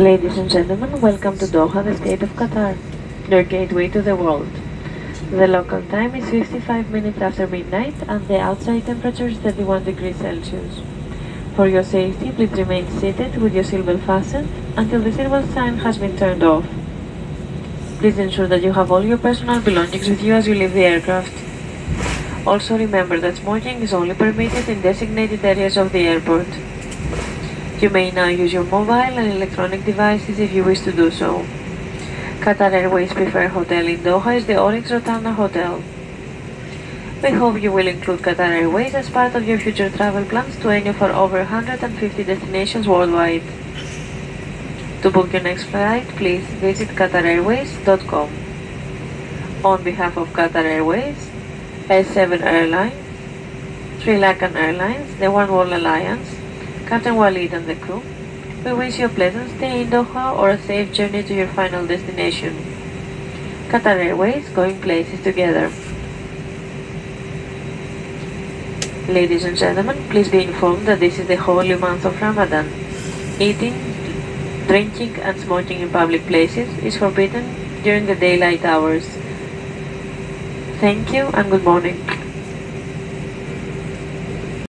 Ladies and gentlemen, welcome to Doha, the state of Qatar, your gateway to the world. The local time is 55 minutes after midnight and the outside temperature is 31 degrees Celsius. For your safety, please remain seated with your seatbelt fastened until the seatbelt sign has been turned off. Please ensure that you have all your personal belongings with you as you leave the aircraft. Also remember that smoking is only permitted in designated areas of the airport. You may now use your mobile and electronic devices if you wish to do so. Qatar Airways' preferred hotel in Doha is the Oryx Rotana Hotel. We hope you will include Qatar Airways as part of your future travel plans to any of our over 150 destinations worldwide. To book your next flight, please visit QatarAirways.com. On behalf of Qatar Airways, S7 Airlines, Sri Lankan Airlines, the One World Alliance, Captain Walid and the crew, we wish you a pleasant stay in Doha or a safe journey to your final destination. Qatar Airways, going places together. Ladies and gentlemen, please be informed that this is the holy month of Ramadan. Eating, drinking and smoking in public places is forbidden during the daylight hours. Thank you and good morning.